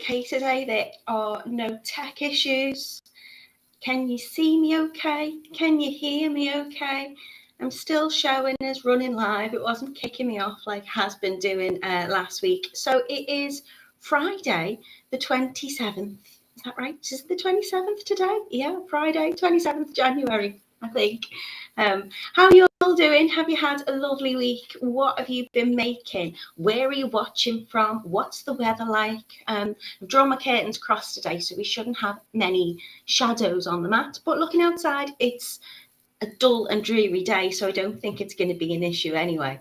okay today. There are no tech issues. Can you see me okay? Can you hear me okay? I'm still showing as running live. It wasn't kicking me off like it has been doing last week. So it is Friday, the 27th. Is that right? Is it the 27th today? Yeah, Friday, 27th January, I think. How are you all doing? Have you had a lovely week? What have you been making? Where are you watching from? What's the weather like? I've drawn my curtains across today, so we shouldn't have many shadows on the mat. But looking outside, it's a dull and dreary day, so I don't think it's going to be an issue anyway.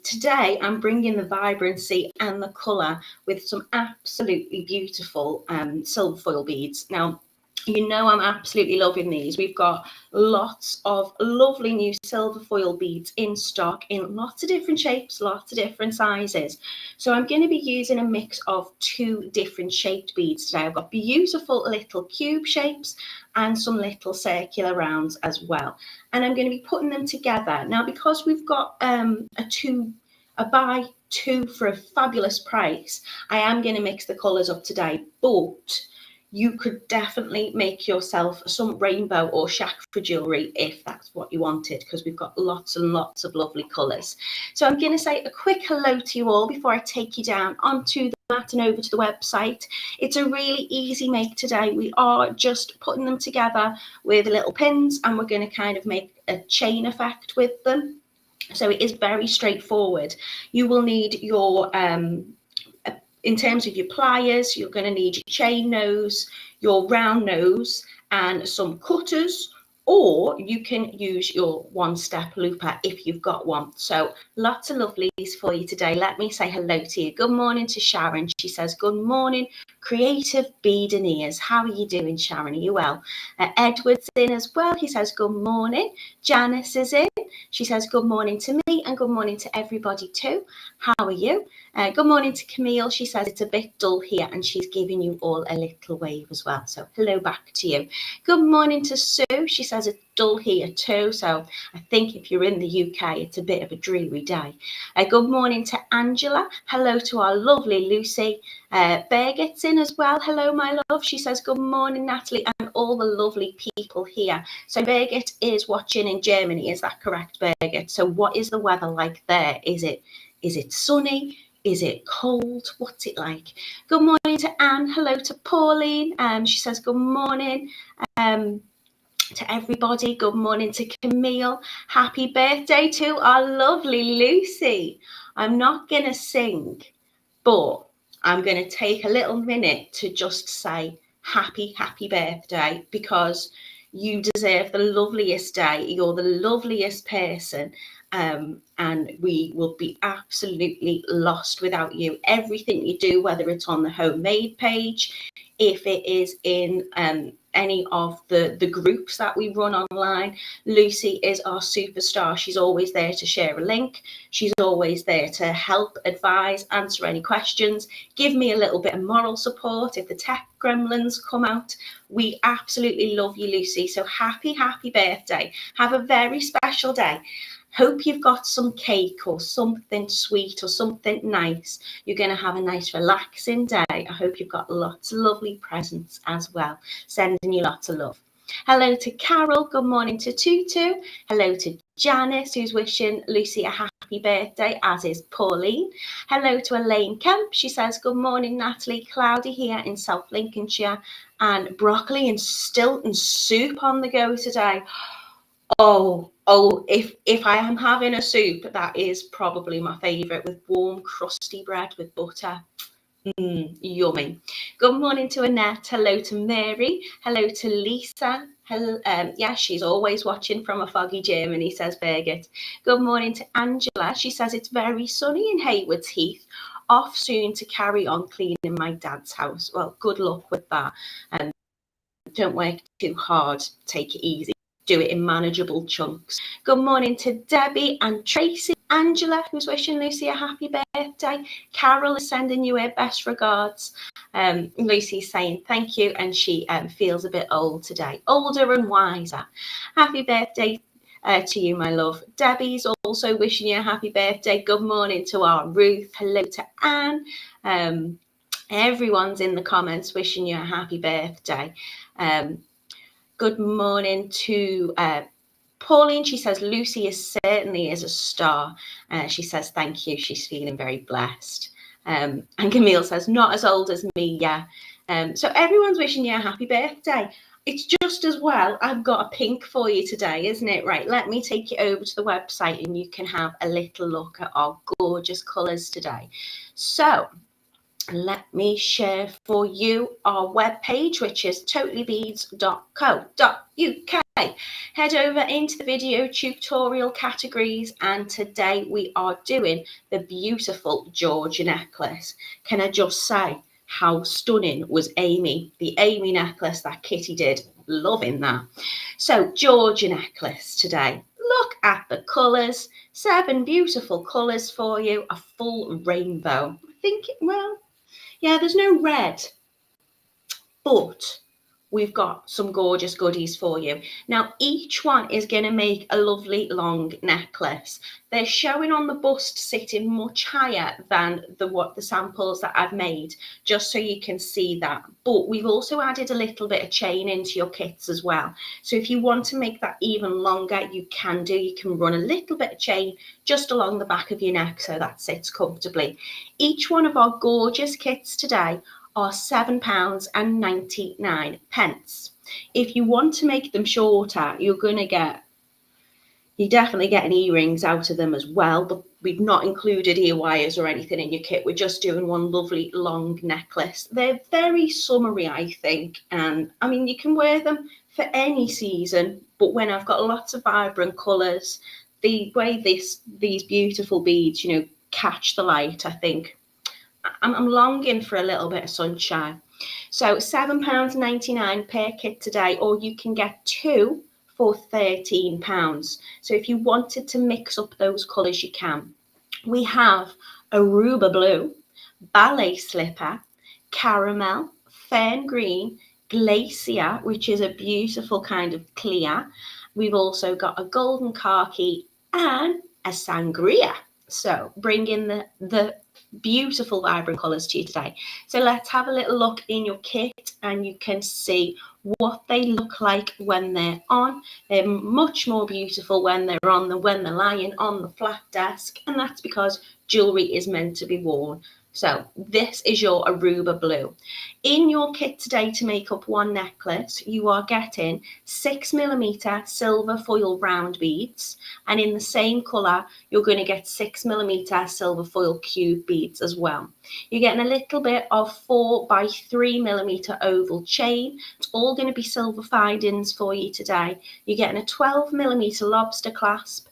Today, I'm bringing the vibrancy and the colour with some absolutely beautiful silver foil beads. Now, you know I'm absolutely loving these. We've got lots of lovely new silver foil beads in stock in lots of different shapes, lots of different sizes. So I'm going to be using a mix of 2 different shaped beads today. I've got beautiful little cube shapes and some little circular rounds as well. And I'm going to be putting them together. Now, because we've got a buy 2 for a fabulous price, I am going to mix the colours up today, but you could definitely make yourself some rainbow or chakra jewellery if that's what you wanted, because we've got lots and lots of lovely colours. So I'm going to say a quick hello to you all before I take you down onto the mat and over to the website. It's a really easy make today. We are just putting them together with little pins, and we're going to kind of make a chain effect with them. So it is very straightforward. You will need your in terms of your pliers, you're going to need your chain nose, your round nose, and some cutters, or you can use your one-step looper if you've got one. So lots of lovelies for you today. Let me say hello to you. Good morning to Sharon. She says, good morning, creative beadiniers. How are you doing, Sharon? Are you well? Edward's in as well. He says, good morning. Janice is in. She says, good morning to me and good morning to everybody too. How are you? Good morning to Camille. She says it's a bit dull here and she's giving you all a little wave as well. So hello back to you. Good morning to Sue. She says it's dull here too. So I think if you're in the UK, it's a bit of a dreary day. Good morning to Angela. Hello to our lovely Lucy. Birgit's in as well. Hello, my love. She says, good morning, Natalie, and all the lovely people here. So Birgit is watching in Germany. Is that correct, Birgit? So what is the weather like there? Is it sunny? Is it cold? What's it like? Good morning to Anne. Hello to Pauline. She says, good morning to everybody. Good morning to Camille. Happy birthday to our lovely Lucy. I'm not going to sing, but I'm going to take a little minute to just say happy birthday, because you deserve the loveliest day. You're the loveliest person. And we will be absolutely lost without you. Everything you do, whether it's on the homemade page, if it is in any of the groups that we run online, Lucy is our superstar. She's always there to share a link. She's always there to help, advise, answer any questions, give me a little bit of moral support if the tech gremlins come out. We absolutely love you, Lucy. So happy birthday. Have a very special day. Hope you've got some cake or something sweet or something nice. You're going to have a nice relaxing day. I hope you've got lots of lovely presents as well. Sending you lots of love. Hello to Carol. Good morning to Tutu. Hello to Janice, who's wishing Lucy a happy birthday, as is Pauline. Hello to Elaine Kemp. She says, good morning, Natalie. Cloudy here in South Lincolnshire, and broccoli and Stilton soup on the go today. Oh, if I am having a soup, that is probably my favourite, with warm, crusty bread with butter. Yummy. Good morning to Annette. Hello to Mary. Hello to Lisa. Hello, yeah, she's always watching from a foggy Germany, says Birgit. Good morning to Angela. She says it's very sunny in Haywards Heath. Off soon to carry on cleaning my dad's house. Well, good luck with that. Don't work too hard. Take it easy. Do it in manageable chunks. Good morning to Debbie and Tracy. Angela, who's wishing Lucy a happy birthday. Carol is sending you her best regards. Lucy's saying thank you, and she feels a bit old today, older and wiser. Happy birthday to you, my love. Debbie's also wishing you a happy birthday. Good morning to our Ruth. Hello to Anne. Everyone's in the comments wishing you a happy birthday. Good morning to Pauline. She says Lucy certainly is a star. She says thank you. She's feeling very blessed. And Camille says not as old as me, yeah. So everyone's wishing you a happy birthday. It's just as well I've got a pink for you today, isn't it? Right, let me take you over to the website and you can have a little look at our gorgeous colours today. So let me share for you our webpage, which is totallybeads.co.uk. Head over into the video tutorial categories, and today we are doing the beautiful Georgia necklace. Can I just say how stunning was Amy, the Amy necklace that Kitty did? Loving that. So Georgia necklace today. Look at the colours, 7 beautiful colours for you, a full rainbow. I think, well, yeah, there's no red, but we've got some gorgeous goodies for you. Now, each one is going to make a lovely long necklace. They're showing on the bust sitting much higher than the samples that I've made, just so you can see that. But we've also added a little bit of chain into your kits as well. So if you want to make that even longer, you can do. You can run a little bit of chain just along the back of your neck so that sits comfortably. Each one of our gorgeous kits today are £7.99. If you want to make them shorter, you're definitely getting earrings out of them as well, but we've not included ear wires or anything in your kit. We're just doing one lovely long necklace. They're very summery, I think, and I mean, you can wear them for any season, but when I've got lots of vibrant colours, the way these beautiful beads, catch the light, I think I'm longing for a little bit of sunshine. So £7.99 per kit today, or you can get 2 for £13. So if you wanted to mix up those colours, you can. We have Aruba blue, ballet slipper, caramel, fern green, glacier, which is a beautiful kind of clear. We've also got a golden khaki and a sangria. So bring in the beautiful vibrant colours to you today. So let's have a little look in your kit and you can see what they look like when they're on. They're much more beautiful when they're on than when they're lying on the flat desk, and that's because jewellery is meant to be worn. So this is your Aruba blue. In your kit today to make up one necklace, you are getting 6mm silver foil round beads, and in the same colour, you're going to get 6mm silver foil cube beads as well. You're getting a little bit of 4x3mm oval chain. It's all going to be silver findings for you today. You're getting a 12mm lobster clasp.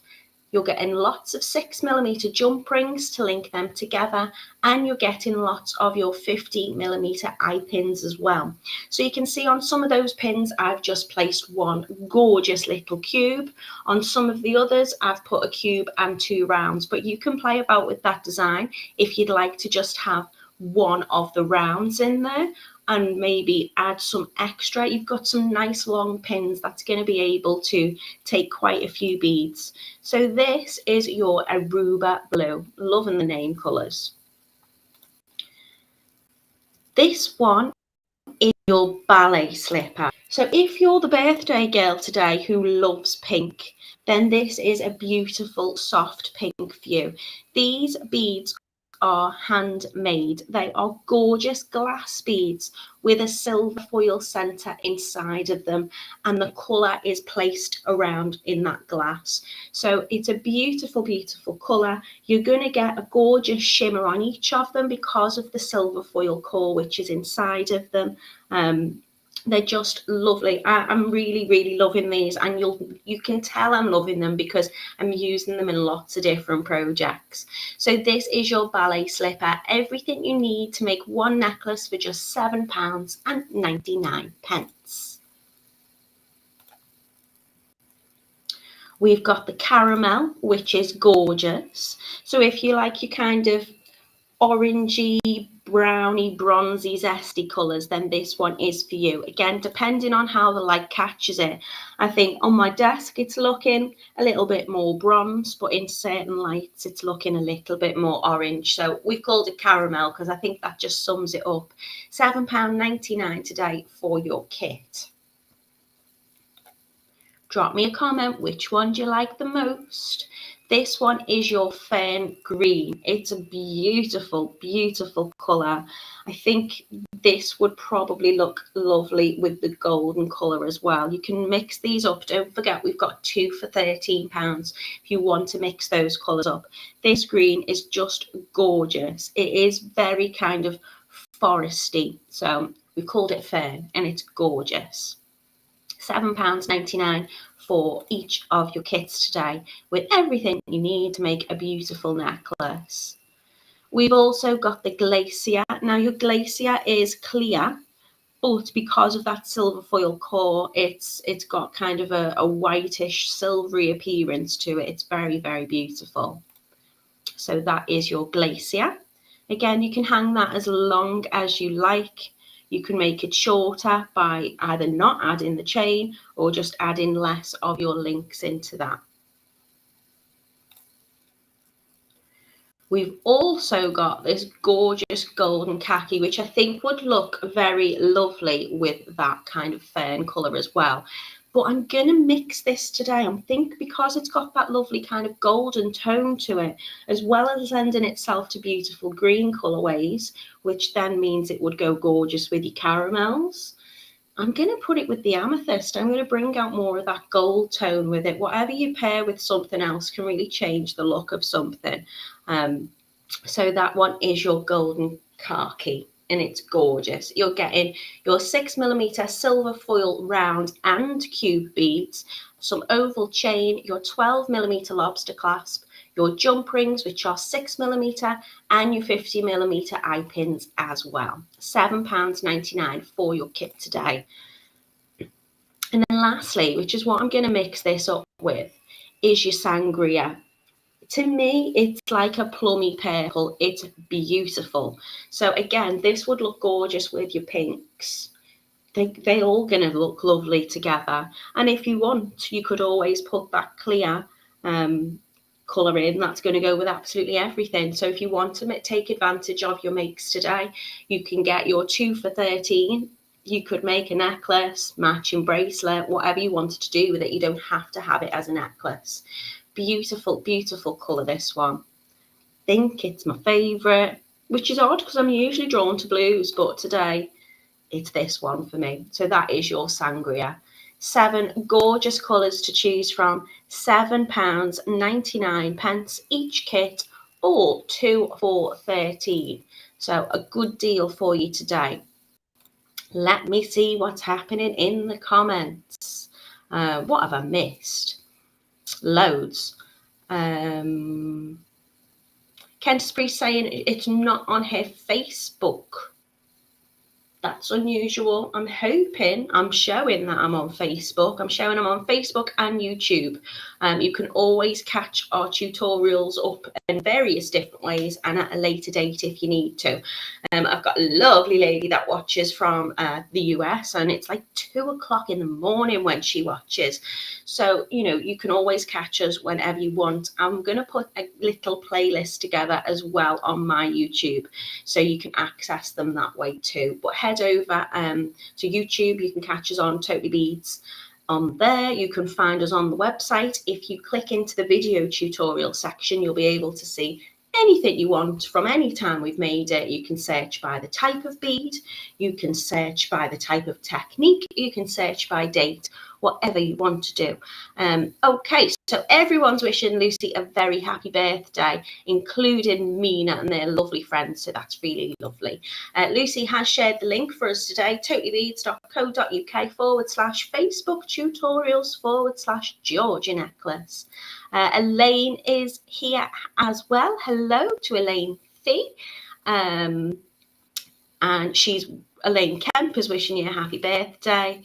You're getting lots of 6mm jump rings to link them together, and you're getting lots of your 50mm eye pins as well. So you can see on some of those pins, I've just placed one gorgeous little cube. On some of the others, I've put a cube and 2 rounds, but you can play about with that design if you'd like to just have one of the rounds in there and maybe add some extra. You've got some nice long pins that's going to be able to take quite a few beads. So this is your Aruba blue. Loving the name colours. This one is your ballet slipper. So if you're the birthday girl today who loves pink, then this is a beautiful soft pink for you. These beads are handmade. They are gorgeous glass beads with a silver foil center inside of them, and the color is placed around in that glass. So it's a beautiful, beautiful color. You're going to get a gorgeous shimmer on each of them because of the silver foil core which is inside of them. They're just lovely. I'm really, really loving these, and you can tell I'm loving them because I'm using them in lots of different projects. So this is your ballet slipper. Everything you need to make one necklace for just £7.99. We've got the caramel, which is gorgeous. So if you like your kind of orangey, browny, bronzy, zesty colours, then this one is for you. Again, depending on how the light catches it. I think on my desk it's looking a little bit more bronze, but in certain lights it's looking a little bit more orange. So we've called it caramel because I think that just sums it up. £7.99 today for your kit. Drop me a comment, which one do you like the most? This one is your fern green. It's a beautiful, beautiful colour. I think this would probably look lovely with the golden colour as well. You can mix these up. Don't forget, we've got 2 for £13 if you want to mix those colours up. This green is just gorgeous. It is very kind of foresty. So we've called it fern and it's gorgeous. £7.99 for each of your kits today, with everything you need to make a beautiful necklace. We've also got the glacier. Now your glacier is clear, but because of that silver foil core, it's got kind of a whitish silvery appearance to it. It's very, very beautiful. So that is your glacier. Again, you can hang that as long as you like. You can make it shorter by either not adding the chain or just adding less of your links into that. We've also got this gorgeous golden khaki, which I think would look very lovely with that kind of fern colour as well. But I'm going to mix this today. I think because it's got that lovely kind of golden tone to it, as well as lending itself to beautiful green colourways, which then means it would go gorgeous with your caramels. I'm going to put it with the amethyst. I'm going to bring out more of that gold tone with it. Whatever you pair with something else can really change the look of something. So that one is your golden khaki. And it's gorgeous. You're getting your 6mm silver foil round and cube beads, some oval chain, your 12mm lobster clasp, your jump rings, which are 6mm, and your 50mm eye pins as well. £7.99 for your kit today. And then lastly, which is what I'm going to mix this up with, is your sangria. To me, it's like a plummy purple. It's beautiful. So again, this would look gorgeous with your pinks. They're all going to look lovely together. And if you want, you could always put that clear colour in. That's going to go with absolutely everything. So if you want to take advantage of your makes today, you can get your 2 for £13. You could make a necklace, matching bracelet, whatever you wanted to do with it. You don't have to have it as a necklace. Beautiful, beautiful colour, this one. I think it's my favourite, which is odd because I'm usually drawn to blues, but today it's this one for me. So that is your sangria. 7 gorgeous colours to choose from. £7.99 each kit, or 2 for £13. So a good deal for you today. Let me see what's happening in the comments. What have I missed? Loads. Canterbury saying it's not on her Facebook. That's unusual. I'm hoping I'm showing that I'm on Facebook. I'm showing I'm on Facebook and YouTube. You can always catch our tutorials up in various different ways and at a later date if you need to. I've got a lovely lady that watches from the US, and it's like 2 o'clock in the morning when she watches. So, you know, you can always catch us whenever you want. I'm going to put a little playlist together as well on my YouTube, so you can access them that way too. But head over to YouTube. You can catch us on TotallyBeads. On there, you can find us on the website. If you click into the video tutorial section, you'll be able to see anything you want from any time we've made it. You can search by the type of bead, you can search by the type of technique, you can search by date, whatever you want to do. Okay, so everyone's wishing Lucy a very happy birthday, including Mina and their lovely friends, so that's really lovely. Lucy has shared the link for us today, totallybeads.co.uk/Facebook tutorials/Georgia necklace. Elaine is here as well. Hello to Elaine Fee. And Elaine Kemp is wishing you a happy birthday.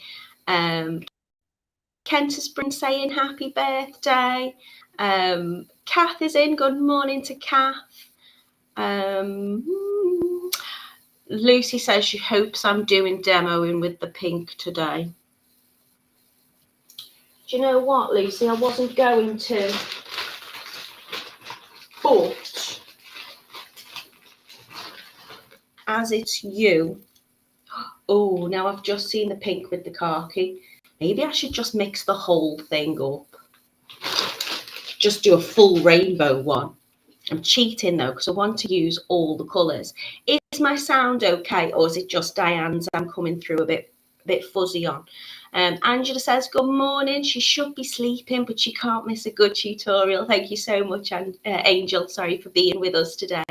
Kent has been saying happy birthday. Kath is in. Good morning to Kath. Lucy says she hopes I'm doing demoing with the pink today. Do you know what, Lucy? I wasn't going to, but as it's you, oh, now I've just seen the pink with the khaki. Maybe I should just mix the whole thing up. Just do a full rainbow one. I'm cheating though because I want to use all the colours. Is my sound okay, or is it just Diane's I'm coming through a bit fuzzy on? Angela says, good morning. She should be sleeping, but she can't miss a good tutorial. Thank you so much, Angel. Sorry for being with us today.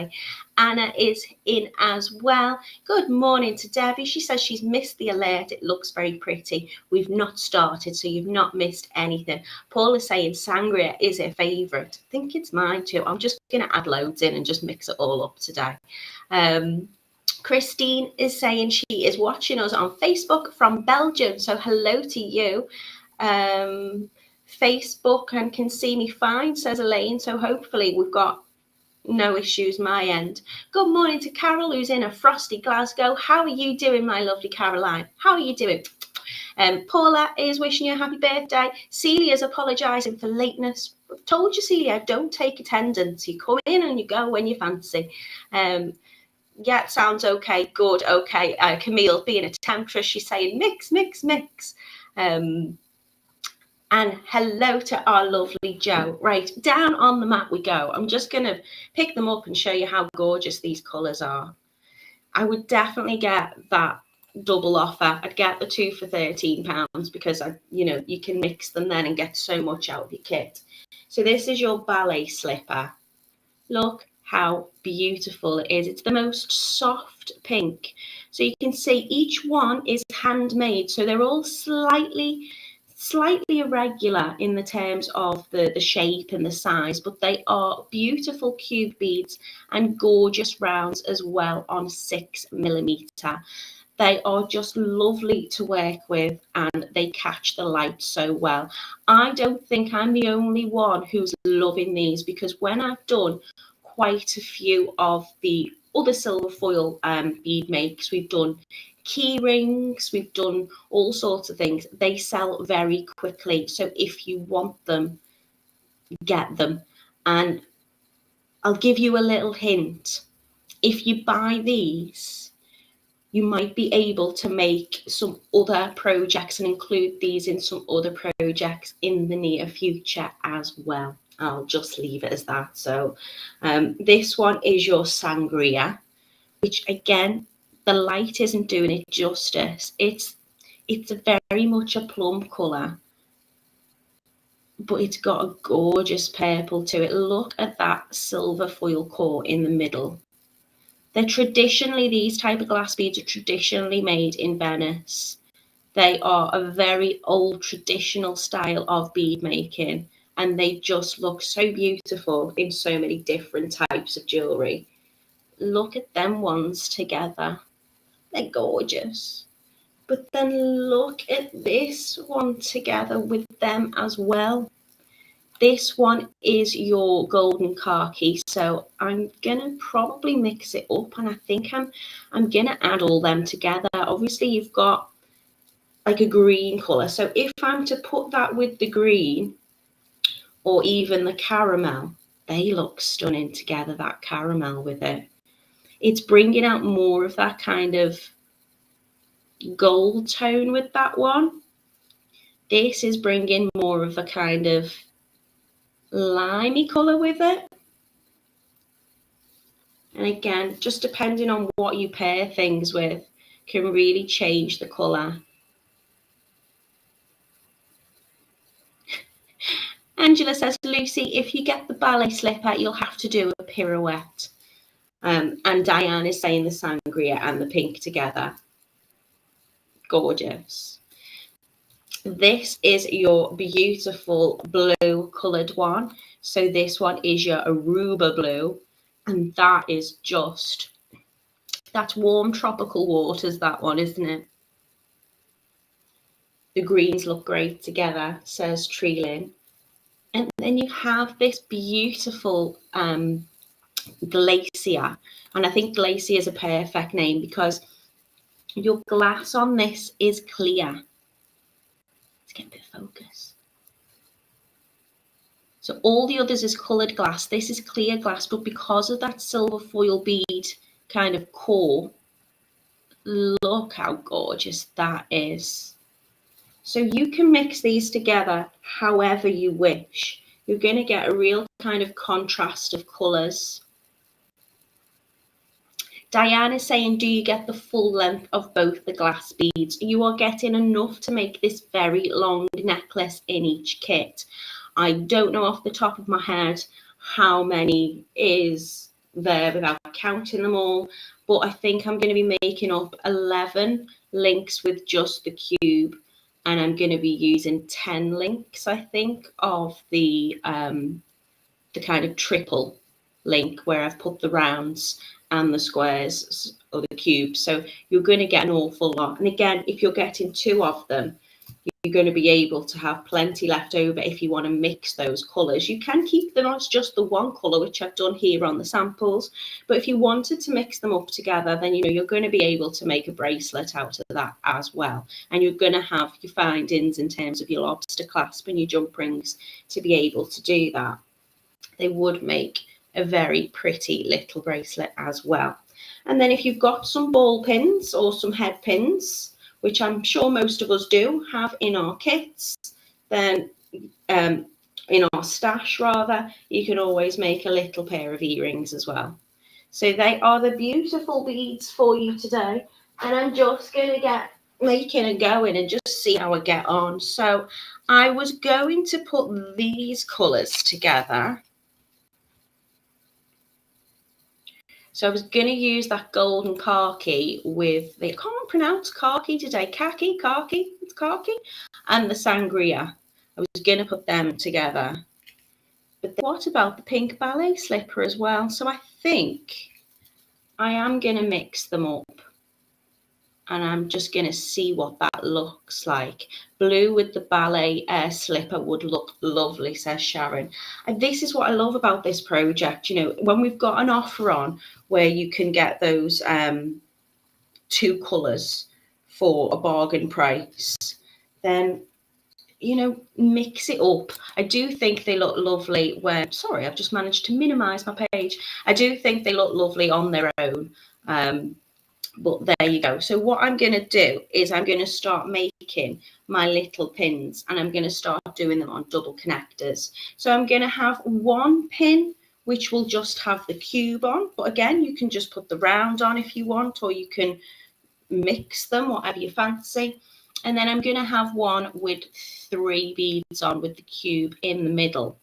Anna is in as well. Good morning to Debbie. She says she's missed the alert. It looks very pretty. We've not started, so you've not missed anything. Paul is saying sangria is her favourite. I think it's mine too. I'm just going to add loads in and just mix it all up today. Christine is saying she is watching us on Facebook from Belgium. So hello to you. Facebook and can see me fine, says Elaine. So hopefully we've got no issues my end. Good morning to Carol, who's in a frosty Glasgow. How are you doing, my lovely Caroline? How are you doing? Paula is wishing you a happy birthday. Celia's apologising for lateness. I've told you, Celia, don't take attendance. You come in and you go when you fancy. Yeah, sounds okay. Good. Okay. Camille being a temptress, she's saying mix, mix, mix. And hello to our lovely Joe. Right, down on the mat we go. I'm just going to pick them up and show you how gorgeous these colours are. I would definitely get that double offer. I'd get the 2 for £13 because you can mix them then and get so much out of your kit. So this is your ballet slipper. Look how beautiful it is. It's the most soft pink. So you can see each one is handmade. So they're all slightly irregular in the terms of the shape and the size, but they are beautiful cube beads and gorgeous rounds as well on 6mm. They are just lovely to work with and they catch the light so well. I don't think I'm the only one who's loving these, because when I've done quite a few of the other silver foil bead makes, we've done key rings, we've done all sorts of things. They sell very quickly. So if you want them, get them. And I'll give you a little hint. If you buy these, you might be able to make some other projects and include these in some other projects in the near future as well. I'll just leave it as that. So this one is your sangria, which again, the light isn't doing it justice. It's very much a plum colour, but it's got a gorgeous purple to it. Look at that silver foil core in the middle. They're traditionally, these type of glass beads are traditionally made in Venice. They are a very old traditional style of bead making, and they just look so beautiful in so many different types of jewellery. Look at them ones together. They're gorgeous. But then look at this one together with them as well. This one is your golden khaki, so I'm gonna probably mix it up, and I think I'm gonna add all them together. Obviously you've got like a green colour, so if I'm to put that with the green or even the caramel, they look stunning together, that caramel with it. It's bringing out more of that kind of gold tone with that one. This is bringing more of a kind of limey colour with it. And again, just depending on what you pair things with can really change the colour. Angela says, Lucy, if you get the ballet slipper, you'll have to do a pirouette. And Diane is saying the sangria and the pink together. Gorgeous. This is your beautiful blue coloured one. So this one is your Aruba blue. And that is just, that's warm tropical waters, that one, isn't it? The greens look great together, says Treelin. And then you have this beautiful Glacier. And I think Glacier is a perfect name because your glass on this is clear. Let's get a bit of focus. So all the others is coloured glass. This is clear glass, but because of that silver foil bead kind of core, look how gorgeous that is. So you can mix these together however you wish. You're going to get a real kind of contrast of colours. Diane is saying, do you get the full length of both the glass beads? You are getting enough to make this very long necklace in each kit. I don't know off the top of my head how many is there without counting them all, but I think I'm going to be making up 11 links with just the cube, and I'm going to be using 10 links, I think, of the kind of triple link where I've put the rounds and the squares or the cubes. So you're going to get an awful lot. And again, if you're getting 2 of them, you're going to be able to have plenty left over if you want to mix those colours. You can keep them as just the one colour, which I've done here on the samples. But if you wanted to mix them up together, then you're going to be able to make a bracelet out of that as well. And you're going to have your findings in terms of your lobster clasp and your jump rings to be able to do that. They would make a very pretty little bracelet as well. And then if you've got some ball pins or some head pins, which I'm sure most of us do have in our kits, then in our stash rather, you can always make a little pair of earrings as well. So they are the beautiful beads for you today. And I'm just going to get making and going and just see how I get on. So I was going to put these colours together. So I was going to use that golden khaki with the, I can't pronounce khaki today, khaki, it's khaki, and the sangria. I was going to put them together. But what about the pink ballet slipper as well? So I think I am going to mix them up. And I'm just going to see what that looks like. Blue with the ballet slipper would look lovely, says Sharon. And this is what I love about this project. When we've got an offer on where you can get those 2 colours for a bargain price, then, mix it up. I do think they look lovely when, sorry, I've just managed to minimise my page. I do think they look lovely on their own. But there you go. So what I'm going to do is I'm going to start making my little pins, and I'm going to start doing them on double connectors. So I'm going to have 1 pin which will just have the cube on, but again, you can just put the round on if you want, or you can mix them, whatever you fancy. And then I'm going to have one with 3 beads on with the cube in the middle,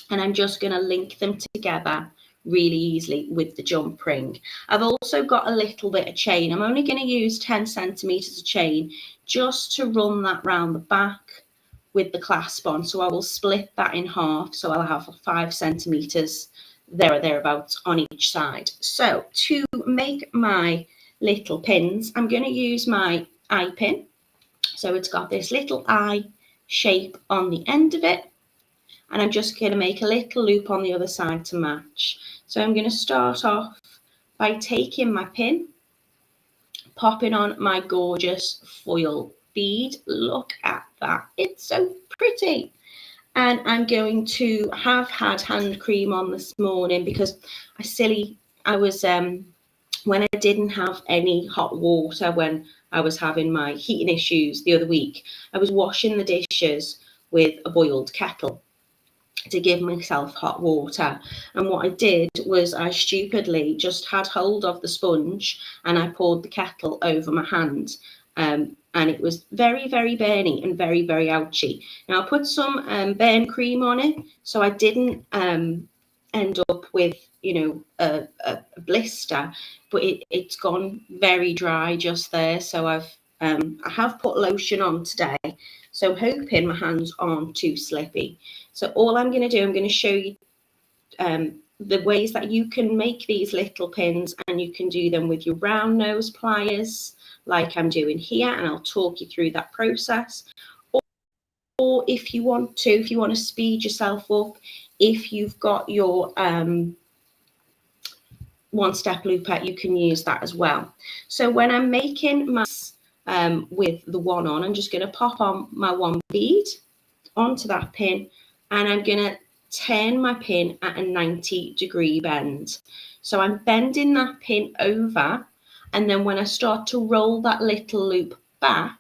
and I'm just going to link them together really easily with the jump ring. I've also got a little bit of chain. I'm only going to use 10 centimeters of chain just to run that round the back with the clasp on. So I will split that in half. So I'll have 5 centimeters there or thereabouts on each side. So to make my little pins, I'm going to use my eye pin. So it's got this little eye shape on the end of it. And I'm just going to make a little loop on the other side to match. So I'm going to start off by taking my pin, popping on my gorgeous foil bead. Look at that. It's so pretty. And I'm going to have had hand cream on this morning because I was, when I didn't have any hot water, when I was having my heating issues the other week, I was washing the dishes with a boiled kettle to give myself hot water. And what I did was I stupidly just had hold of the sponge and I poured the kettle over my hand. And it was very, very burny and very, very ouchy. Now I put some burn cream on it, so I didn't end up with, a blister, but it's gone very dry just there. So I have put lotion on today. So I'm hoping my hands aren't too slippy. So all I'm going to do, I'm going to show you the ways that you can make these little pins, and you can do them with your round nose pliers like I'm doing here, and I'll talk you through that process. Or if you want to speed yourself up, if you've got your one-step looper, you can use that as well. So when I'm making my with the one on, I'm just going to pop on my one bead onto that pin, and I'm going to turn my pin at a 90-degree bend. So I'm bending that pin over, and then when I start to roll that little loop back,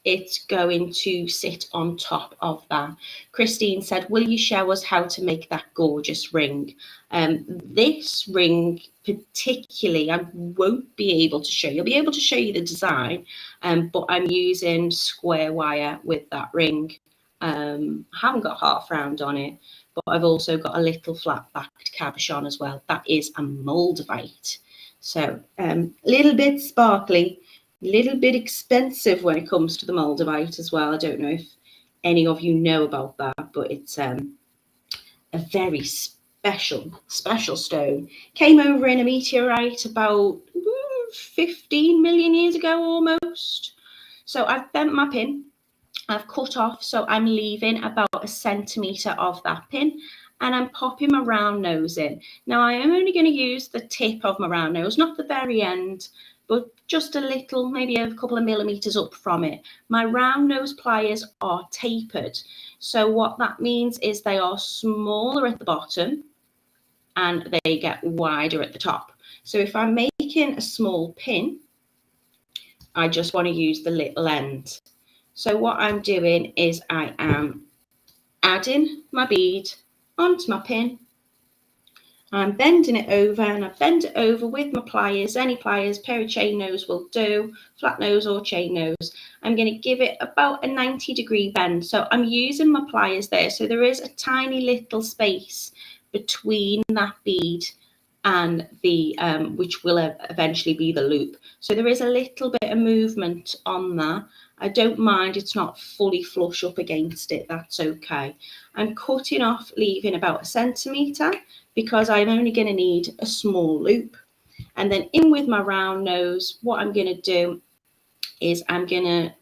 it's going to sit on top of that. Christine said, will you show us how to make that gorgeous ring? This ring particularly, I won't be able to show you. I'll be able to show you the design, but I'm using square wire with that ring. I haven't got half round on it, but I've also got a little flat backed cabochon as well. That is a moldavite. So a little bit sparkly, a little bit expensive when it comes to the moldavite as well. I don't know if any of you know about that, but it's a very special stone. Came over in a meteorite about 15 million years ago almost. So I've bent my pin, I've cut off, so I'm leaving about a centimetre of that pin, and I'm popping my round nose in. Now I am only going to use the tip of my round nose, not the very end, but just a little, maybe a couple of millimetres up from it. My round nose pliers are tapered, so what that means is they are smaller at the bottom and they get wider at the top. So if I'm making a small pin, I just want to use the little end. So what I'm doing is I am adding my bead onto my pin. I'm bending it over, and I bend it over with my pliers, any pliers, pair of chain nose will do, flat nose or chain nose. I'm going to give it about a 90-degree bend. So I'm using my pliers there. So there is a tiny little space between that bead and the which will eventually be the loop. So there is a little bit of movement on that. I don't mind, it's not fully flush up against it, that's okay. I'm cutting off, leaving about a centimetre, because I'm only going to need a small loop. And then in with my round nose, what I'm going to do is I'm going to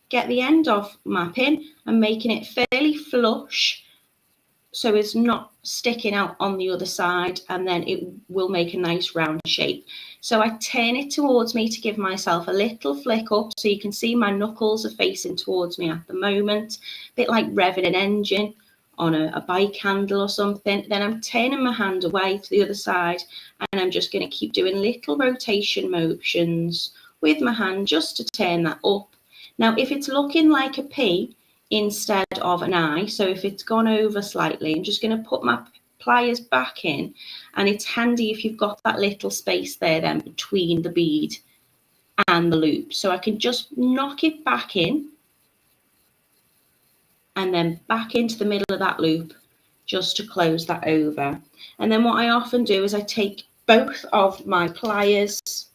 get the end of my pin and making it fairly flush, so it's not sticking out on the other side, and then it will make a nice round shape. So I turn it towards me to give myself a little flick up, so you can see my knuckles are facing towards me at the moment, a bit like revving an engine on a bike handle or something. Then I'm turning my hand away to the other side, and I'm just going to keep doing little rotation motions with my hand just to turn that up. Now, if it's looking like a P instead of an I, so if it's gone over slightly, I'm just going to put my pliers back in, and it's handy if you've got that little space there then between the bead and the loop. So I can just knock it back in and then back into the middle of that loop just to close that over. And then what I often do is I take both of my pliers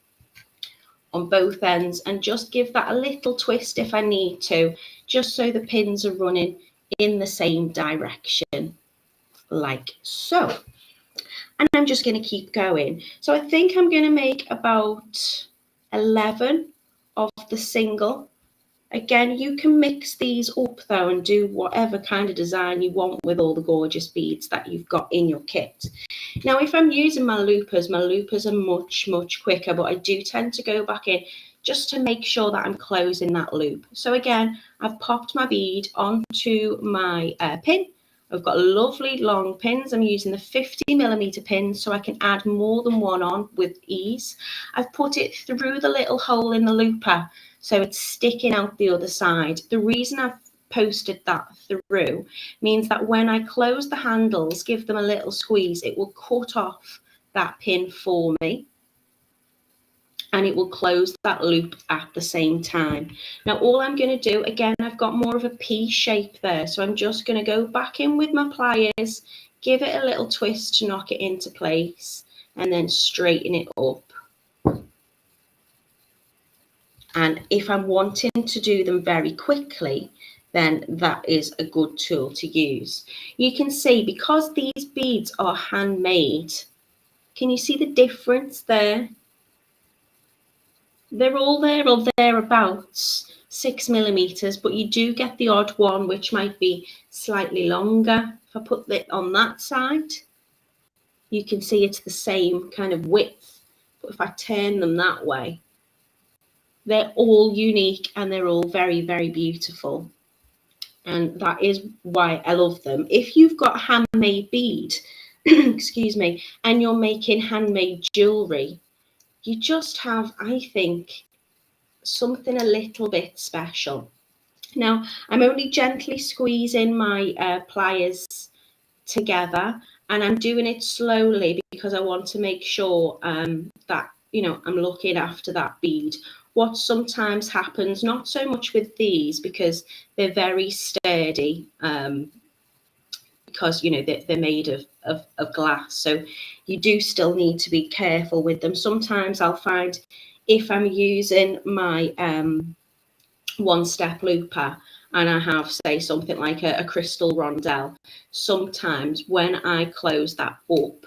on both ends and just give that a little twist if I need to, just so the pins are running in the same direction, like so. And I'm just going to keep going. So I think I'm going to make about 11 of the single. Again, you can mix these up though and do whatever kind of design you want with all the gorgeous beads that you've got in your kit. Now, if I'm using my loopers are much quicker, but I do tend to go back in just to make sure that I'm closing that loop. So again, I've popped my bead onto my pin. I've got lovely long pins. I'm using the 50mm pins so I can add more than one on with ease. I've put it through the little hole in the looper, so it's sticking out the other side. The reason I've posted that through means that when I close the handles, give them a little squeeze, it will cut off that pin for me, and it will close that loop at the same time. Now, all I'm going to do, again, I've got more of a P shape there, so I'm just going to go back in with my pliers, give it a little twist to knock it into place, and then straighten it up. And if I'm wanting to do them very quickly, then that is a good tool to use. You can see, because these beads are handmade, can you see the difference there? They're all there or thereabouts, 6mm, but you do get the odd one which might be slightly longer. If I put it on that side, you can see it's the same kind of width. But if I turn them that way, they're all unique and they're all very, very beautiful. And that is why I love them. If you've got handmade bead, excuse me, and you're making handmade jewellery, you just have, I think, something a little bit special. Now, I'm only gently squeezing my pliers together, and I'm doing it slowly because I want to make sure that, you know, I'm looking after that bead. What sometimes happens, not so much with these because they're very sturdy, because, you know, they're made of glass, so you do still need to be careful with them. Sometimes I'll find if I'm using my one step looper and I have, say, something like a crystal rondelle, sometimes when I close that up,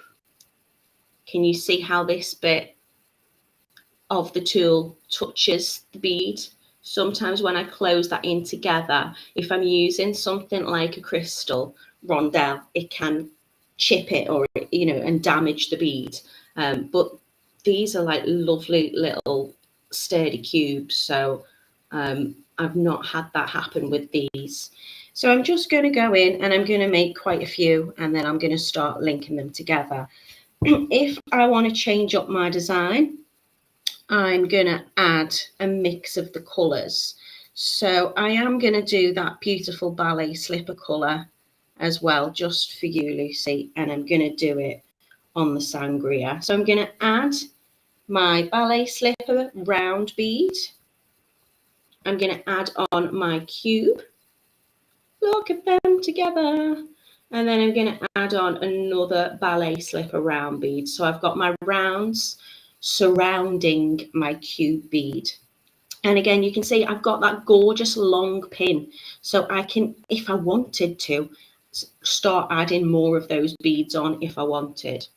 can you see how this bit of the tool touches the bead? Sometimes when I close that in together, if I'm using something like a crystal rondelle, it can chip it, or, you know, and damage the bead. But these are like lovely little sturdy cubes, so I've not had that happen with these. So I'm just going to go in and I'm going to make quite a few, and then I'm going to start linking them together. If I want to change up my design, I'm going to add a mix of the colours. So I am going to do that beautiful ballet slipper colour as well, just for you, Lucy, and I'm going to do it on the sangria. So I'm going to add my ballet slipper round bead. I'm going to add on my cube. Look at them together. And then I'm going to add on another ballet slipper round bead. So I've got my rounds surrounding my cube bead. And again, you can see I've got that gorgeous long pin. So I can, if I wanted to, start adding more of those beads on if I wanted.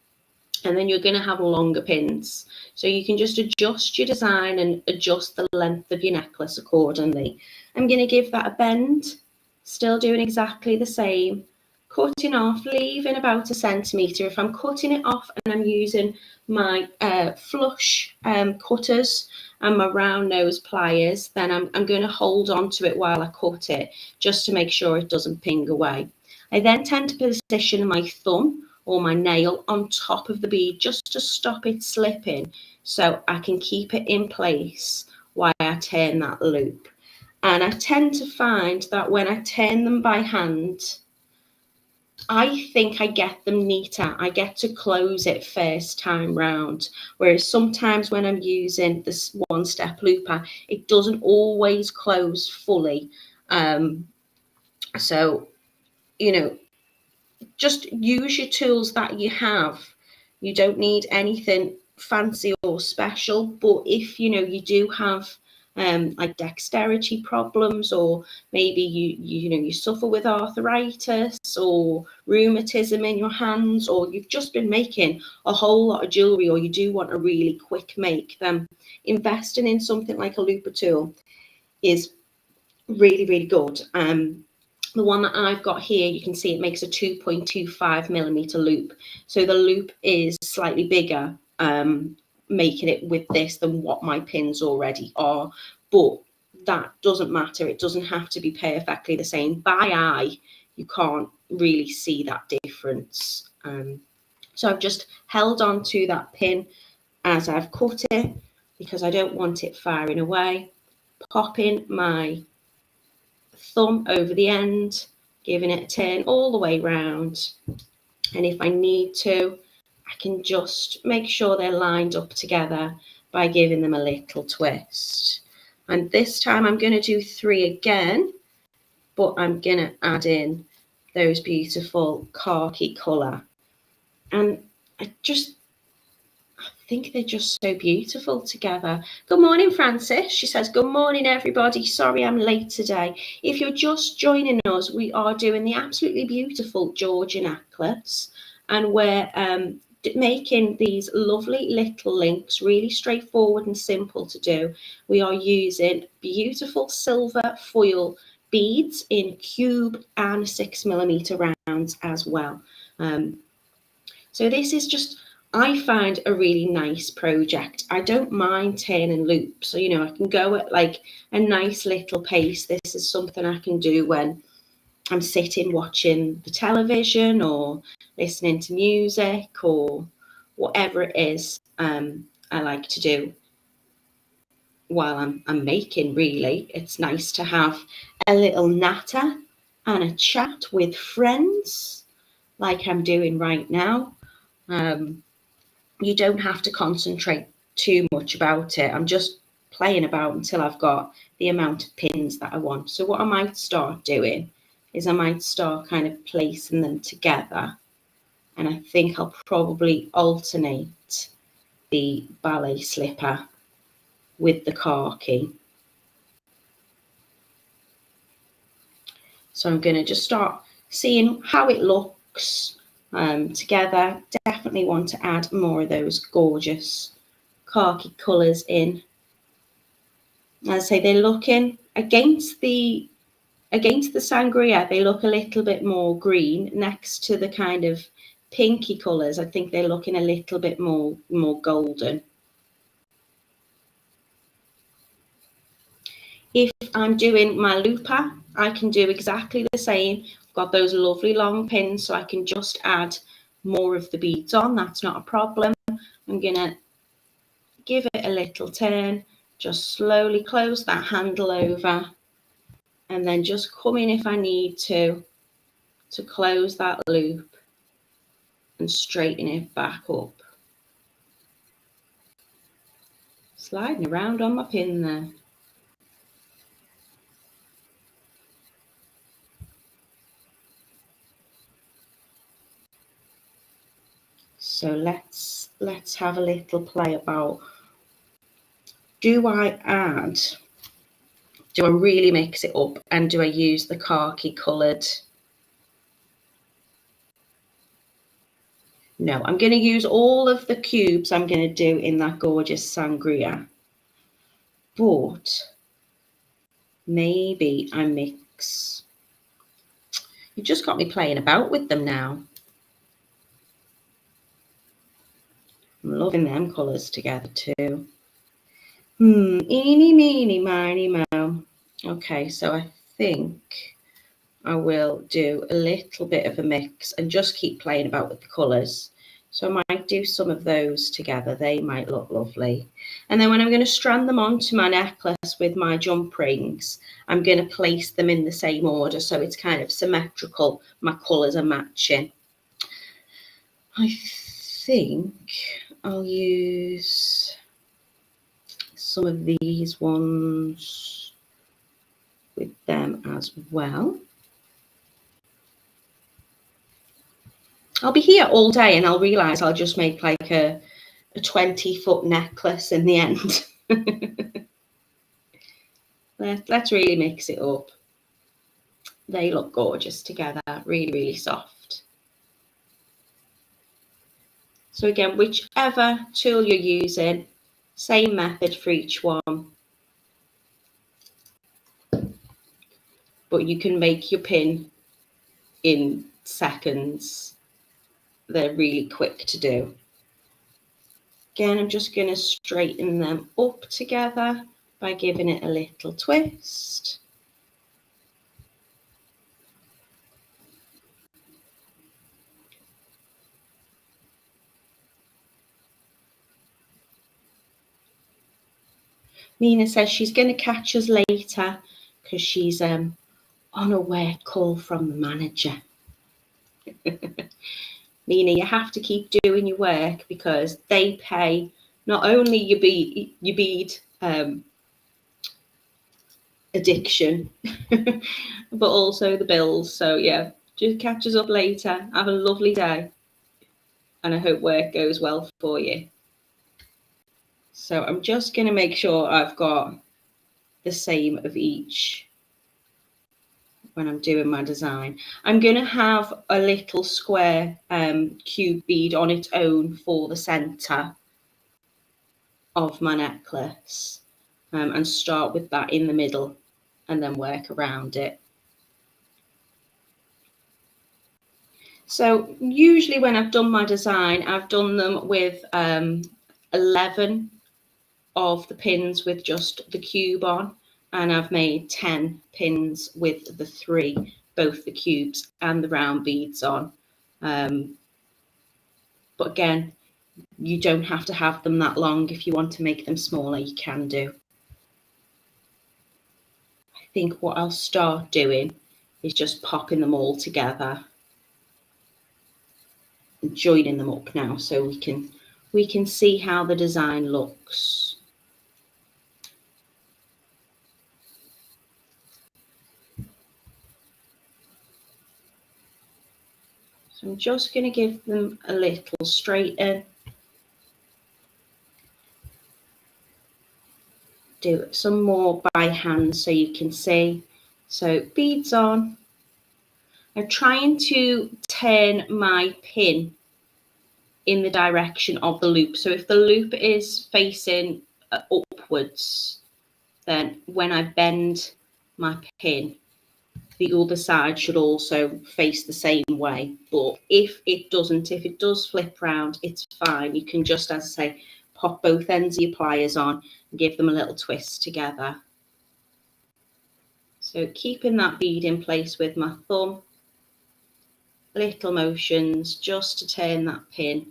And then you're going to have longer pins. So you can just adjust your design and adjust the length of your necklace accordingly. I'm going to give that a bend, still doing exactly the same. Cutting off, leaving about 1 centimetre. If I'm cutting it off and I'm using my flush cutters and my round nose pliers, then I'm going to hold on to it while I cut it, just to make sure it doesn't ping away. I then tend to position my thumb or my nail on top of the bead just to stop it slipping, so I can keep it in place while I turn that loop. And I tend to find that when I turn them by hand, I think I get them neater. I get to close it first time round. Whereas sometimes when I'm using this one step looper, it doesn't always close fully. So, you know, just use your tools that you have. You don't need anything fancy or special, but if, you know, you do have like dexterity problems, or maybe you suffer with arthritis or rheumatism in your hands, or you've just been making a whole lot of jewelry, or you do want a really quick make, then investing in something like a looper tool is really, really good. The one that I've got here, you can see it makes a 2.25 millimeter loop. So the loop is slightly bigger, making it with this than what my pins already are. But that doesn't matter. It doesn't have to be perfectly the same. By eye, you can't really see that difference. So I've just held on to that pin as I've cut it, because I don't want it firing away. Popping my thumb over the end, giving it a turn all the way round. And if I need to, I can just make sure they're lined up together by giving them a little twist. And this time I'm going to do 3 again, but I'm going to add in those beautiful khaki colour. And I think they're just so beautiful together. Good morning, Francis. She says, good morning, everybody. Sorry I'm late today. If you're just joining us, we are doing the absolutely beautiful Georgia necklace, and we're making these lovely little links, really straightforward and simple to do. We are using beautiful silver foil beads in cube and 6mm rounds as well. So this is just, I find, a really nice project. I don't mind turning loops. So, I can go at like a nice little pace. This is something I can do when I'm sitting watching the television or listening to music or whatever it is I like to do while I'm making, really. It's nice to have a little natter and a chat with friends like I'm doing right now. You don't have to concentrate too much about it. I'm just playing about until I've got the amount of pins that I want. So what I might start doing is I might start kind of placing them together. And I think I'll probably alternate the ballet slipper with the khaki. So I'm going to just start seeing how it looks together. Definitely want to add more of those gorgeous khaki colours in. As I say, they're looking against the sangria, they look a little bit more green next to the kind of pinky colours. I think they're looking a little bit more golden. If I'm doing my looper, I can do exactly the same. I've got those lovely long pins, so I can just add more of the beads on. That's not a problem. I'm going to give it a little turn, just slowly close that handle over, and then just come in if I need to close that loop and straighten it back up. Sliding around on my pin there. So let's have a little play about, do I really mix it up, and do I use the khaki coloured? No, I'm going to use all of the cubes I'm going to do in that gorgeous sangria. But maybe I mix. You've just got me playing about with them now. I'm loving them colours together too. Eeny, meeny, miny, moe. Okay, so I think I will do a little bit of a mix and just keep playing about with the colours. So I might do some of those together. They might look lovely. And then when I'm going to strand them onto my necklace with my jump rings, I'm going to place them in the same order so it's kind of symmetrical. My colours are matching. I think I'll use some of these ones with them as well. I'll be here all day and I'll realise I'll just make like a 20-foot necklace in the end. Let's really mix it up. They look gorgeous together, really, really soft. So again, whichever tool you're using, same method for each one. But you can make your pin in seconds. They're really quick to do. Again, I'm just going to straighten them up together by giving it a little twist. Nina says she's going to catch us later because she's on a work call from the manager. Nina, you have to keep doing your work because they pay not only your bead addiction, but also the bills. So yeah, just catch us up later. Have a lovely day. And I hope work goes well for you. So I'm just going to make sure I've got the same of each when I'm doing my design. I'm going to have a little square cube bead on its own for the center of my necklace and start with that in the middle and then work around it. So usually when I've done my design, I've done them with 11 of the pins with just the cube on, and I've made 10 pins with the 3, both the cubes and the round beads on. But again, you don't have to have them that long. If you want to make them smaller, you can do. I think what I'll start doing is just popping them all together and joining them up now, so we can see how the design looks. So I'm just going to give them a little straighten. Do some more by hand so you can see. So beads on. I'm trying to turn my pin in the direction of the loop. So if the loop is facing upwards, then when I bend my pin, the other side should also face the same way. But if it doesn't, if it does flip round, it's fine. You can just, as I say, pop both ends of your pliers on and give them a little twist together. So keeping that bead in place with my thumb, little motions just to turn that pin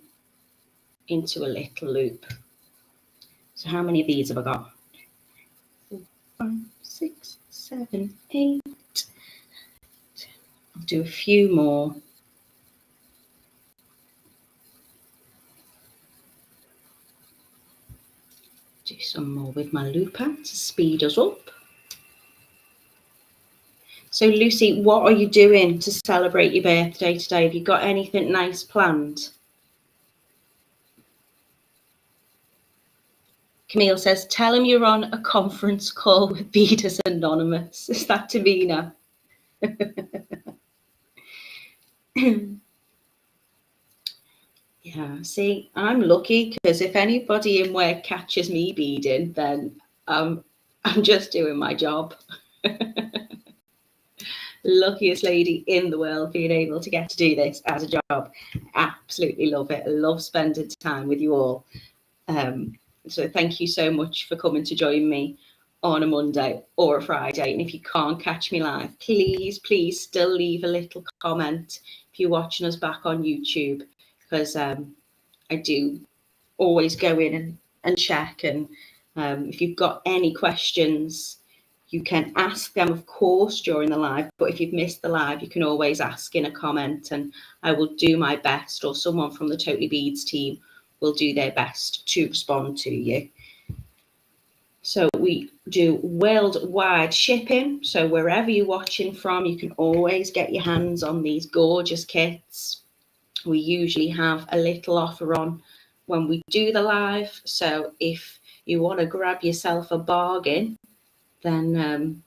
into a little loop. So how many of these have I got? 4, 5, 6, 7, 8. I'll do a few more. Do some more with my looper to speed us up. So Lucy, what are you doing to celebrate your birthday today? Have you got anything nice planned? Camille says, tell him you're on a conference call with Beaders Anonymous. Is that Davina? Yeah, see, I'm lucky because if anybody in work catches me beading, then I'm just doing my job. Luckiest lady in the world being able to get to do this as a job. Absolutely love it. I love spending time with you all. So thank you so much for coming to join me on a Monday or a Friday. And if you can't catch me live, please still leave a little comment if you're watching us back on YouTube, because I do always go in and check. And if you've got any questions, you can ask them, of course, during the live. But if you've missed the live, you can always ask in a comment, and I will do my best, or someone from the TotallyBeads team will do their best to respond to you. So we do worldwide shipping. So wherever you're watching from, you can always get your hands on these gorgeous kits. We usually have a little offer on when we do the live. So if you want to grab yourself a bargain, then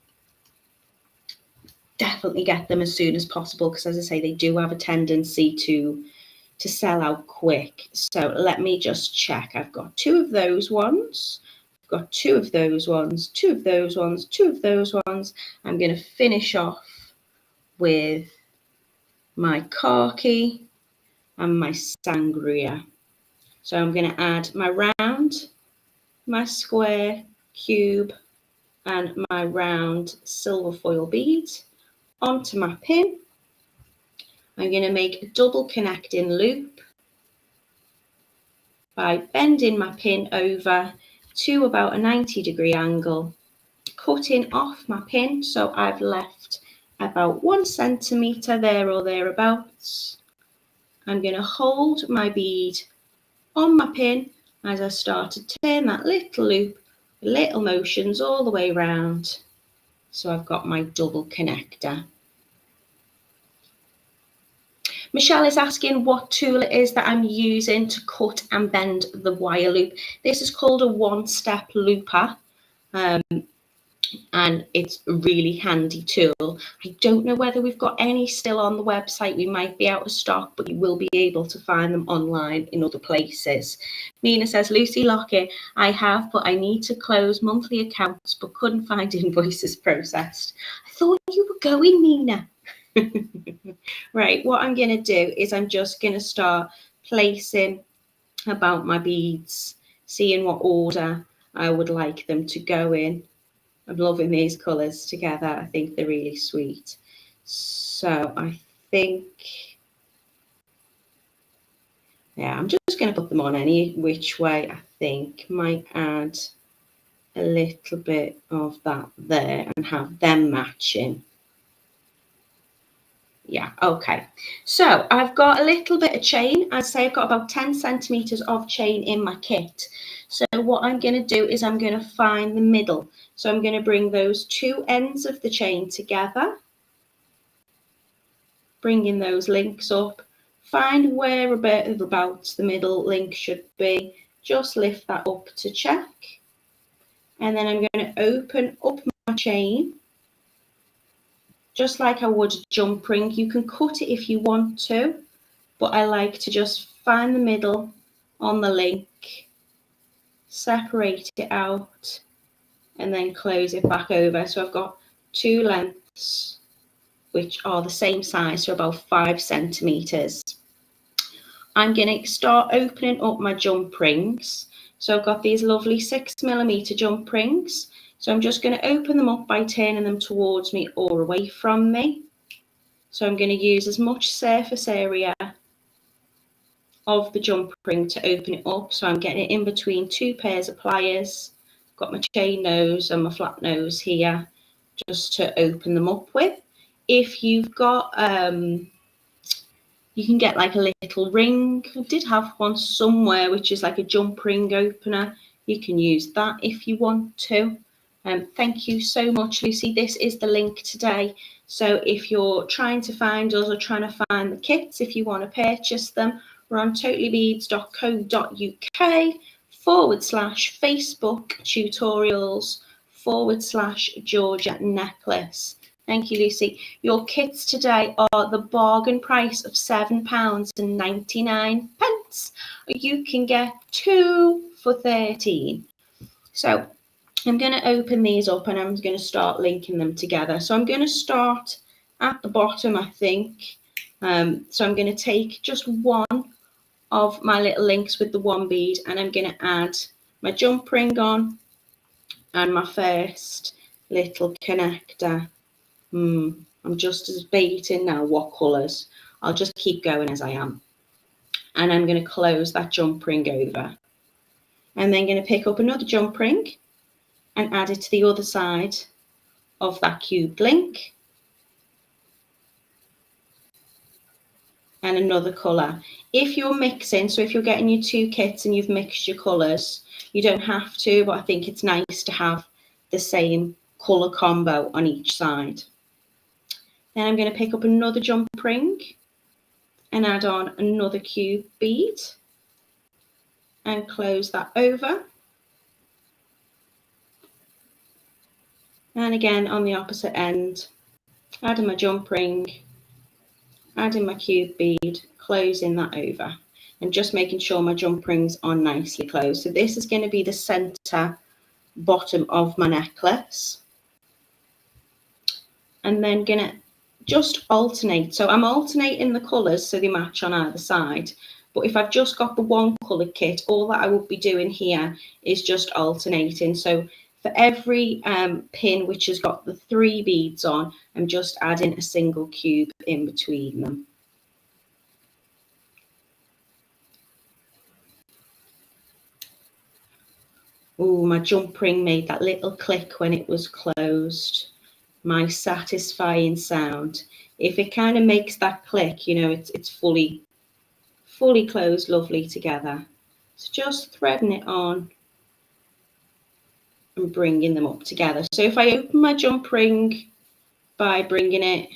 definitely get them as soon as possible, because as I say, they do have a tendency to sell out quick. So let me just check. I've got 2 of those ones. I've got 2 of those ones, 2 of those ones, 2 of those ones. I'm going to finish off with my khaki and my sangria. So I'm going to add my round, my square, cube, and my round silver foil bead onto my pin. I'm going to make a double connecting loop by bending my pin over to about a 90-degree angle, cutting off my pin. So I've left about 1 centimetre there or thereabouts. I'm going to hold my bead on my pin as I start to turn that little loop, little motions all the way around. So I've got my double connector. Michelle is asking what tool it is that I'm using to cut and bend the wire loop. This is called a one-step looper, and it's a really handy tool. I don't know whether we've got any still on the website. We might be out of stock, but you will be able to find them online in other places. Nina says, Lucy Lockett, I have, but I need to close monthly accounts, but couldn't find invoices processed. I thought you were going, Nina. Right, what I'm going to do is I'm just going to start placing about my beads, seeing what order I would like them to go in. I'm loving these colours together. I think they're really sweet. So I think, yeah, I'm just going to put them on any which way I think. Might add a little bit of that there and have them matching. Yeah, okay. So I've got a little bit of chain. I'd say I've got about 10 centimeters of chain in my kit. So what I'm going to do is I'm going to find the middle. So I'm going to bring those two ends of the chain together, bringing those links up. Find where about the middle link should be. Just lift that up to check. And then I'm going to open up my chain, just like I would a jump ring. You can cut it if you want to, but I like to just find the middle on the link, separate it out, and then close it back over. So I've got two lengths, which are the same size, so about 5 centimeters. I'm going to start opening up my jump rings. So I've got these lovely 6mm jump rings. So I'm just going to open them up by turning them towards me or away from me. So I'm going to use as much surface area of the jump ring to open it up. So I'm getting it in between two pairs of pliers. Got my chain nose and my flat nose here just to open them up with. If you've got you can get like a little ring. I did have one somewhere which is like a jump ring opener. You can use that if you want to. Thank you so much, Lucy. This is the link today. So if you're trying to find us or trying to find the kits, if you want to purchase them, we're on totallybeads.co.uk/Facebook tutorials/Georgia necklace. Thank you, Lucy. Your kits today are the bargain price of £7.99. You can get 2 for 13. So I'm going to open these up and I'm going to start linking them together. So I'm going to start at the bottom, I think. So I'm going to take just one of my little links with the one bead and I'm going to add my jump ring on and my first little connector. I'm just debating now what colours. I'll just keep going as I am. And I'm going to close that jump ring over. I'm then going to pick up another jump ring and add it to the other side of that cubed link. And another colour. If you're mixing, so if you're getting your two kits and you've mixed your colours, you don't have to, but I think it's nice to have the same colour combo on each side. Then I'm going to pick up another jump ring and add on another cube bead and close that over. And again on the opposite end, adding my jump ring, adding my cube bead, closing that over, and just making sure my jump rings are nicely closed. So this is going to be the center bottom of my necklace. And then going to just alternate. So I'm alternating the colours so they match on either side. But if I've just got the one coloured kit, all that I would be doing here is just alternating. So for every pin which has got the 3 beads on, I'm just adding a single cube in between them. Oh, my jump ring made that little click when it was closed. My satisfying sound. If it kind of makes that click, you know, it's fully closed lovely together. So just threading it on and bringing them up together. So if I open my jump ring by bringing it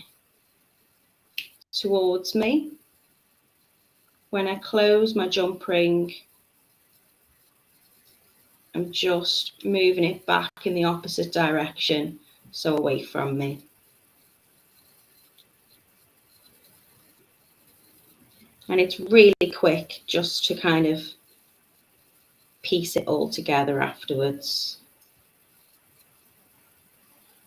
towards me, when I close my jump ring, I'm just moving it back in the opposite direction, so away from me. And it's really quick just to kind of piece it all together afterwards.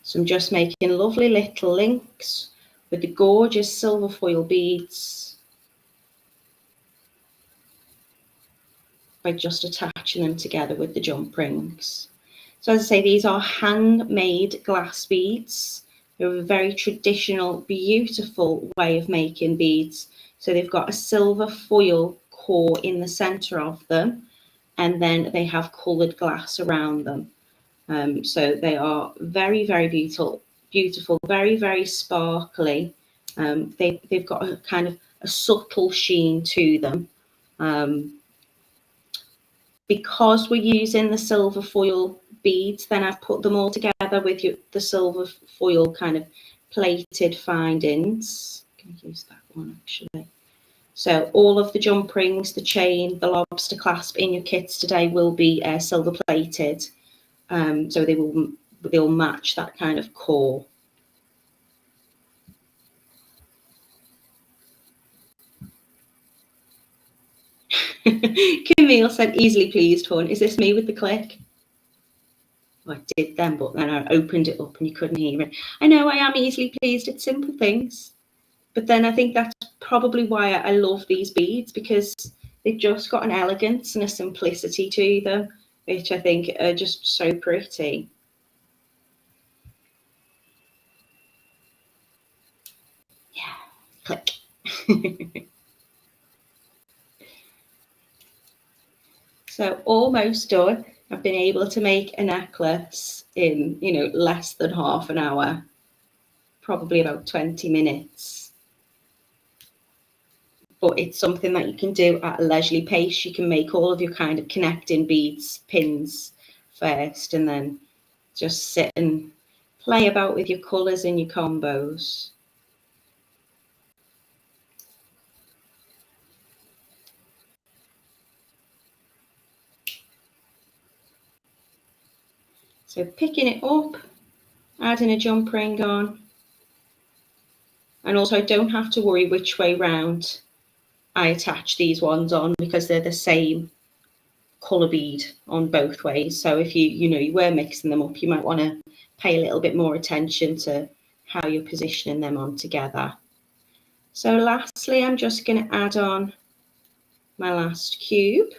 So I'm just making lovely little links with the gorgeous silver foil beads by just attaching them together with the jump rings. So as I say, these are handmade glass beads. They're a very traditional, beautiful way of making beads. So they've got a silver foil core in the center of them, and then they have colored glass around them. So they are very, very beautiful, very, very sparkly. They've got a kind of a subtle sheen to them. Because we're using the silver foil beads, then I've put them all together with the silver foil kind of plated findings. I'm going to use that one actually. So all of the jump rings, the chain, the lobster clasp in your kits today will be silver plated. So they'll match that kind of core. Camille said, easily pleased, hon. Is this me with the click? Well, I did then, but then I opened it up and you couldn't hear it. I know I am easily pleased at simple things. But then I think that's probably why I love these beads, because they've just got an elegance and a simplicity to them, which I think are just so pretty. Yeah, click. So almost done. I've been able to make a necklace in, less than half an hour, probably about 20 minutes. But it's something that you can do at a leisurely pace. You can make all of your kind of connecting beads, pins first, and then just sit and play about with your colours and your combos. So picking it up, adding a jump ring on, and also I don't have to worry which way round I attach these ones on, because they're the same colour bead on both ways. So if you were mixing them up, you might want to pay a little bit more attention to how you're positioning them on together. So lastly, I'm just going to add on my last cube.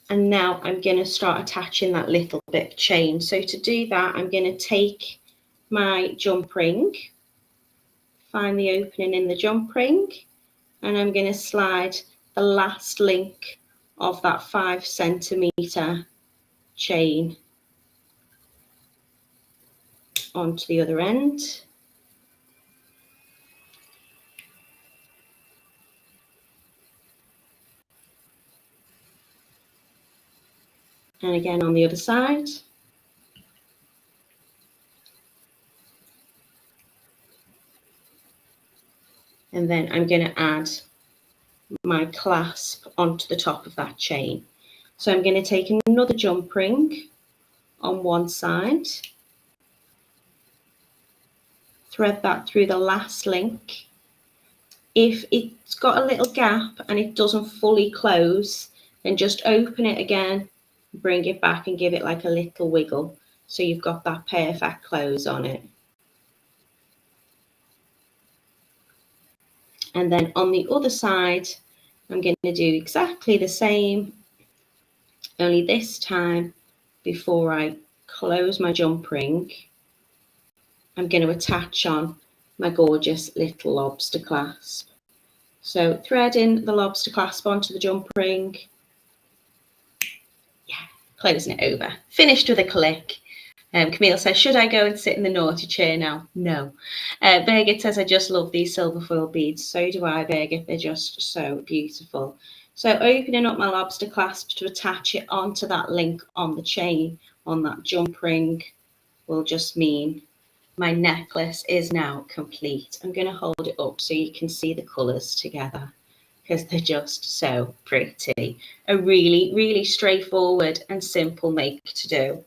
And now I'm going to start attaching that little bit of chain. So to do that, I'm going to take my jump ring, find the opening in the jump ring, and I'm going to slide the last link of that 5 centimetre chain onto the other end. And again on the other side. And then I'm going to add my clasp onto the top of that chain. So I'm going to take another jump ring on one side, thread that through the last link. If it's got a little gap and it doesn't fully close, then just open it again, bring it back and give it like a little wiggle, so you've got that perfect close on it. And then on the other side, I'm going to do exactly the same, only this time, before I close my jump ring, I'm going to attach on my gorgeous little lobster clasp. So threading the lobster clasp onto the jump ring, yeah, closing it over. Finished with a click. Camille says, should I go and sit in the naughty chair now? No. Birgit says, I just love these silver foil beads. So do I, Birgit. They're just so beautiful. So opening up my lobster clasp to attach it onto that link on the chain on that jump ring will just mean my necklace is now complete. I'm going to hold it up so you can see the colours together, because they're just so pretty. A really, really straightforward and simple make to do.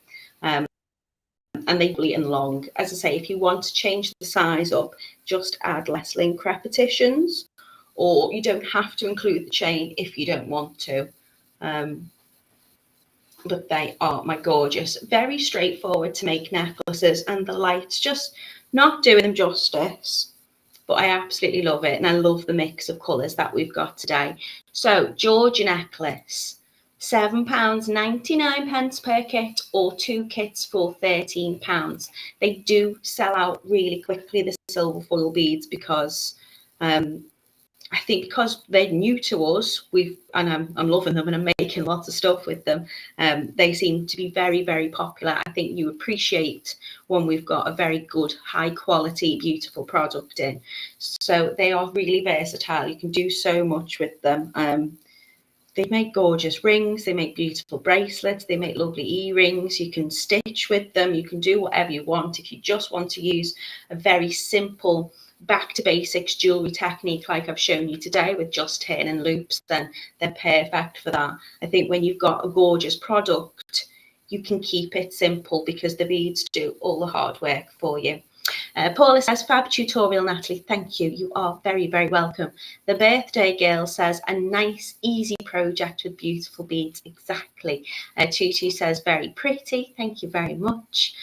and they lovely and long. As I say, if you want to change the size up, just add less link repetitions, or you don't have to include the chain if you don't want to. But they are my gorgeous, very straightforward to make necklaces, and the light's just not doing them justice. But I absolutely love it, and I love the mix of colours that we've got today. So Georgia necklace, £7.99 per kit, or 2 kits for £13. They do sell out really quickly, the silver foil beads, because I think because they're new to us, I'm loving them, and I'm making lots of stuff with them. They seem to be very, very popular. I think you appreciate when we've got a very good, high quality, beautiful product in. So they are really versatile. You can do so much with them. They make gorgeous rings, they make beautiful bracelets, they make lovely earrings. You can stitch with them, you can do whatever you want. If you just want to use a very simple back to basics jewelry technique like I've shown you today with just turning loops, then they're perfect for that. I think when you've got a gorgeous product, you can keep it simple because the beads do all the hard work for you. Paula says, fab tutorial, Natalie. Thank you. You are very, very welcome. The birthday girl says, a nice, easy project with beautiful beads. Exactly. Tutu says, very pretty. Thank you very much.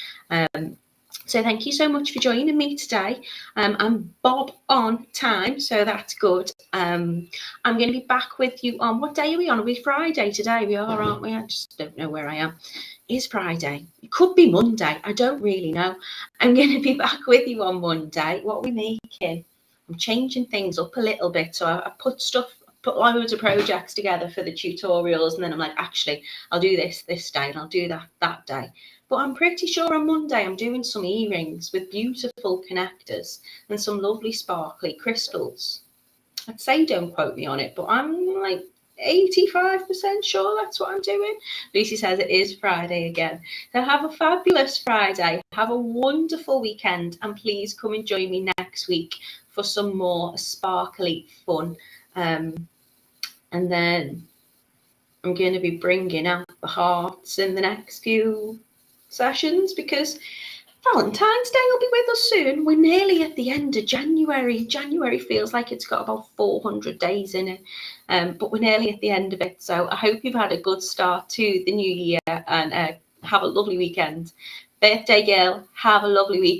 So thank you so much for joining me today. I'm bob on time, so that's good. I'm going to be back with you on, what day are we on? Are we Friday today? We are, aren't we? I just don't know where I am. It's Friday. It could be Monday. I don't really know. I'm going to be back with you on Monday. What are we making? I'm changing things up a little bit. So I put loads of projects together for the tutorials, and then I'm like, actually, I'll do this day, and I'll do that day. But I'm pretty sure on Monday I'm doing some earrings with beautiful connectors and some lovely sparkly crystals. I'd say don't quote me on it, but I'm like 85% sure that's what I'm doing. Lucy says it is Friday again. So have a fabulous Friday. Have a wonderful weekend, and please come and join me next week for some more sparkly fun. And then I'm going to be bringing out the hearts in the next few sessions, because Valentine's Day will be with us soon. We're nearly at the end of January. January feels like it's got about 400 days in it, but we're nearly at the end of it. So I hope you've had a good start to the new year, and have a lovely weekend. Birthday girl, have a lovely weekend.